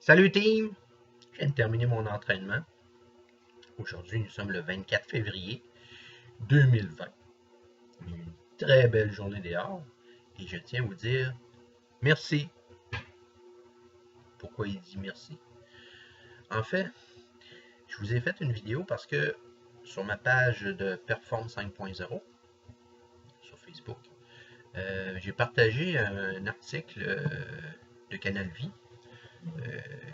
Salut team! Je viens de terminer mon entraînement. Aujourd'hui, nous sommes le 24 février 2020. Une très belle journée dehors et je tiens à vous dire merci. Pourquoi il dit merci? En fait, je vous ai fait une vidéo parce que sur ma page de Perform 5.0 sur Facebook, j'ai partagé un article de Canal Vie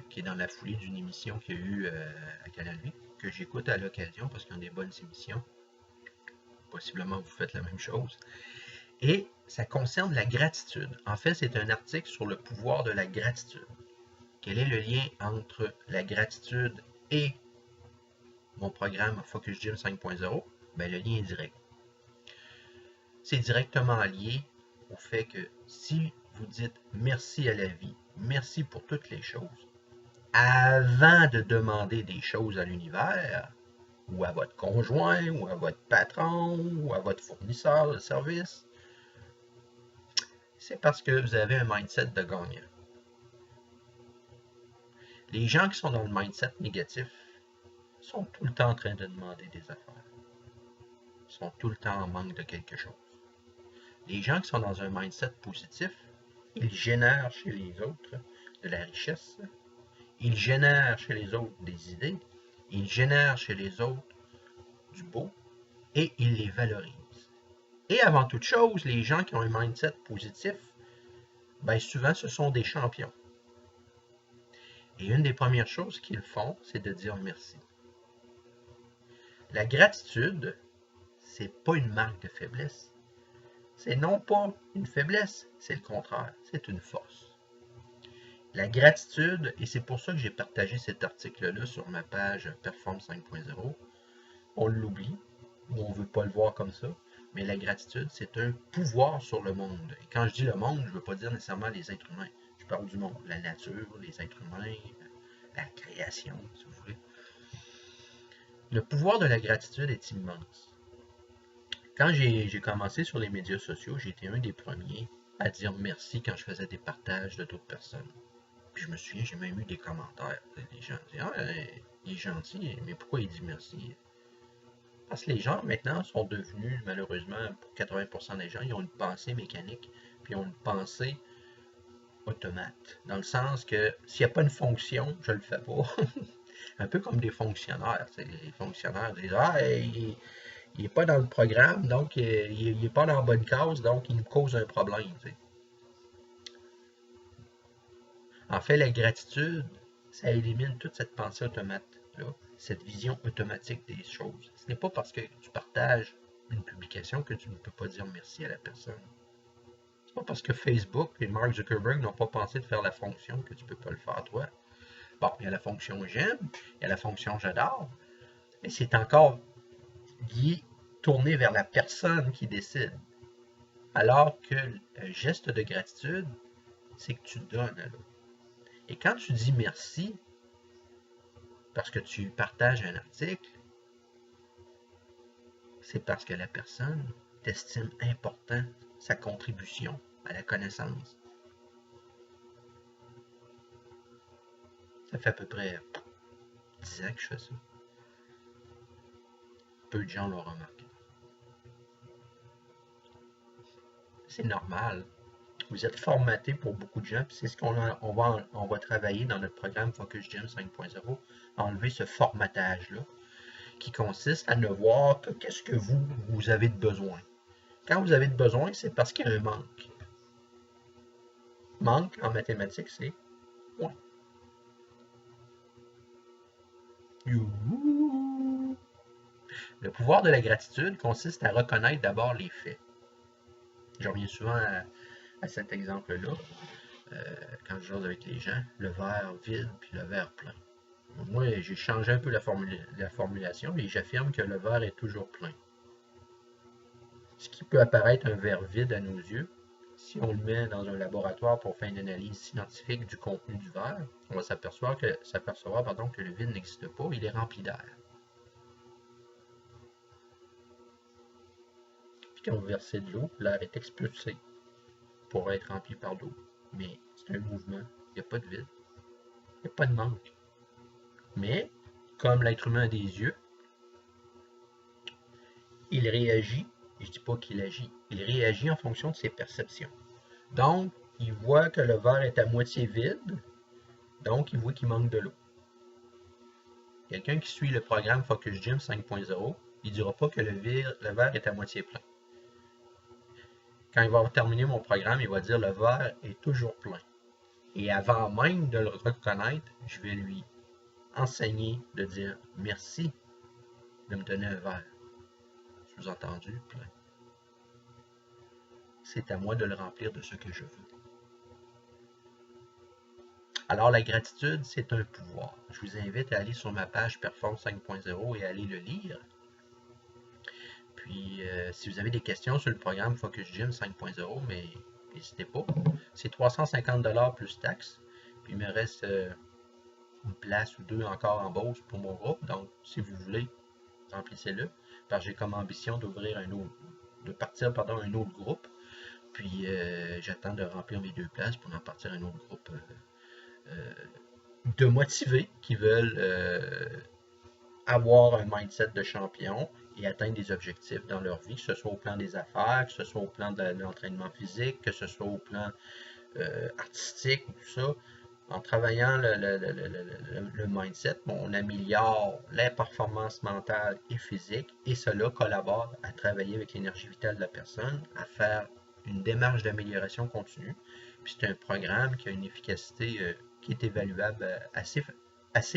qui est dans la foulée d'une émission qu'il y a eu à Canal Vie, que j'écoute à l'occasion parce qu'ils ont des bonnes émissions. Possiblement vous faites la même chose. Et ça concerne la gratitude. En fait, c'est un article sur le pouvoir de la gratitude. Quel est le lien entre la gratitude et mon programme Focus Gym 5.0? Ben, le lien est direct. C'est directement lié au fait que si vous dites merci à la vie, merci pour toutes les choses, avant de demander des choses à l'univers, ou à votre conjoint, ou à votre patron, ou à votre fournisseur de service, c'est parce que vous avez un mindset de gagnant. Les gens qui sont dans le mindset négatif sont tout le temps en train de demander des affaires. Ils sont tout le temps en manque de quelque chose. Les gens qui sont dans un mindset positif, ils génèrent chez les autres de la richesse, ils génèrent chez les autres des idées, ils génèrent chez les autres du beau et ils les valorisent. Et avant toute chose, les gens qui ont un mindset positif, ben souvent ce sont des champions. Et une des premières choses qu'ils font, c'est de dire merci. La gratitude, c'est pas une marque de faiblesse. C'est non pas une faiblesse, c'est le contraire, c'est une force. La gratitude, et c'est pour ça que j'ai partagé cet article-là sur ma page Perform 5.0, on l'oublie, ou on ne veut pas le voir comme ça, mais la gratitude, c'est un pouvoir sur le monde. Et quand je dis le monde, je ne veux pas dire nécessairement les êtres humains. Je parle du monde, la nature, les êtres humains, la création, si vous voulez. Le pouvoir de la gratitude est immense. Quand j'ai commencé sur les médias sociaux, j'ai été un des premiers à dire merci quand je faisais des partages de d'autres personnes. Puis je me souviens, j'ai même eu des commentaires. Les gens disaient « Ah, il est gentil, mais pourquoi il dit merci? » Parce que les gens, maintenant, sont devenus, malheureusement, pour 80% des gens, ils ont une pensée mécanique, puis ils ont une pensée automate. Dans le sens que s'il n'y a pas une fonction, je ne le fais pas. Un peu comme des fonctionnaires. Les fonctionnaires disent « Ah, il n'est pas dans le programme, donc il n'est pas dans la bonne case, donc il nous cause un problème. » En fait, la gratitude, ça élimine toute cette pensée automate-là, cette vision automatique des choses. Ce n'est pas parce que tu partages une publication que tu ne peux pas dire merci à la personne. Ce n'est pas parce que Facebook et Mark Zuckerberg n'ont pas pensé de faire la fonction que tu ne peux pas le faire toi. Bon, il y a la fonction j'aime, il y a la fonction j'adore, mais c'est encore lié, tourné vers la personne qui décide. Alors que le geste de gratitude, c'est que tu donnes à l'autre. Et quand tu dis merci, parce que tu partages un article, c'est parce que la personne t'estime important sa contribution à la connaissance. Ça fait à peu près 10 ans que je fais ça. Peu de gens l'ont remarqué. C'est normal. Vous êtes formaté pour beaucoup de gens, puis c'est ce qu'on va travailler dans notre programme Focus Gym 5.0, enlever ce formatage-là, qui consiste à ne voir que qu'est-ce que vous avez de besoin. Quand vous avez de besoin, c'est parce qu'il y a un manque. Manque, en mathématiques, c'est point. Youhou! Le pouvoir de la gratitude consiste à reconnaître d'abord les faits. Je reviens souvent à cet exemple-là, quand je jase avec les gens, le verre vide puis le verre plein. Moi, j'ai changé un peu la formulation et j'affirme que le verre est toujours plein. Ce qui peut apparaître un verre vide à nos yeux, si on le met dans un laboratoire pour faire une analyse scientifique du contenu du verre, on va s'apercevoir que le vide n'existe pas, il est rempli d'air. Puis quand vous versez de l'eau, l'air est expulsé pour être rempli par l'eau. Mais c'est un mouvement, il n'y a pas de vide. Il n'y a pas de manque. Mais, comme l'être humain a des yeux, il réagit, je ne dis pas qu'il agit, il réagit en fonction de ses perceptions. Donc, il voit que le verre est à moitié vide, donc il voit qu'il manque de l'eau. Quelqu'un qui suit le programme Focus Gym 5.0, il ne dira pas que le verre est à moitié plein. Quand il va terminer mon programme, il va dire le verre est toujours plein. Et avant même de le reconnaître, je vais lui enseigner de dire merci de me donner un verre. Sous-entendu, plein. C'est à moi de le remplir de ce que je veux. Alors la gratitude, c'est un pouvoir. Je vous invite à aller sur ma page Perform 5.0 et à aller le lire. Puis, si vous avez des questions sur le programme Focus Gym 5.0, mais n'hésitez pas. C'est 350$ plus taxes. Puis, il me reste une place ou deux encore en Beauce pour mon groupe. Donc, si vous voulez, remplissez-le. Parce que j'ai comme ambition d'ouvrir un autre, de partir, pardon, un autre groupe. Puis, j'attends de remplir mes 2 places pour en partir un autre groupe de motivés qui veulent avoir un mindset de champion et atteindre des objectifs dans leur vie, que ce soit au plan des affaires, que ce soit au plan de l'entraînement physique, que ce soit au plan artistique, tout ça. En travaillant le mindset, on améliore la performance mentale et physique et cela collabore à travailler avec l'énergie vitale de la personne, à faire une démarche d'amélioration continue. Puis c'est un programme qui a une efficacité qui est évaluable assez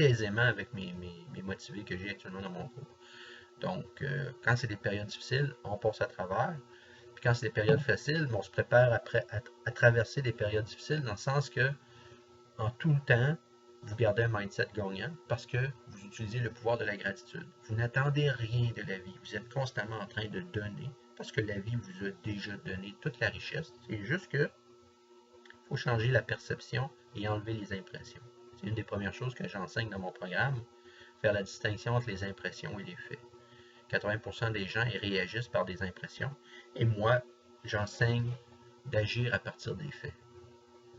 aisément avec mes motivés que j'ai actuellement dans mon groupe. Donc, quand c'est des périodes difficiles, on passe à travers. Puis quand c'est des périodes faciles, on se prépare après à traverser des périodes difficiles dans le sens que, en tout temps, vous gardez un mindset gagnant parce que vous utilisez le pouvoir de la gratitude. Vous n'attendez rien de la vie. Vous êtes constamment en train de donner parce que la vie vous a déjà donné toute la richesse. C'est juste que il faut changer la perception et enlever les impressions. C'est une des premières choses que j'enseigne dans mon programme, faire la distinction entre les impressions et les faits. 80% des gens ils réagissent par des impressions et moi, j'enseigne d'agir à partir des faits.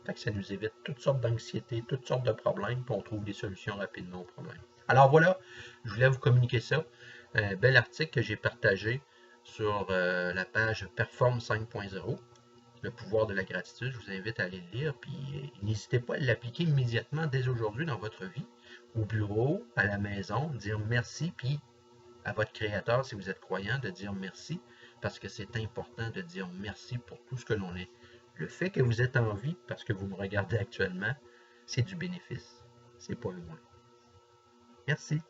Fait que ça nous évite toutes sortes d'anxiétés, toutes sortes de problèmes, puis on trouve des solutions rapidement aux problèmes. Alors voilà, je voulais vous communiquer ça. Un bel article que j'ai partagé sur la page Perform 5.0, le pouvoir de la gratitude. Je vous invite à aller le lire, puis n'hésitez pas à l'appliquer immédiatement dès aujourd'hui dans votre vie, au bureau, à la maison, dire merci, puis à votre créateur, si vous êtes croyant, de dire merci, parce que c'est important de dire merci pour tout ce que l'on est. Le fait que vous êtes en vie, parce que vous me regardez actuellement, c'est du bénéfice. C'est pas loin. Merci.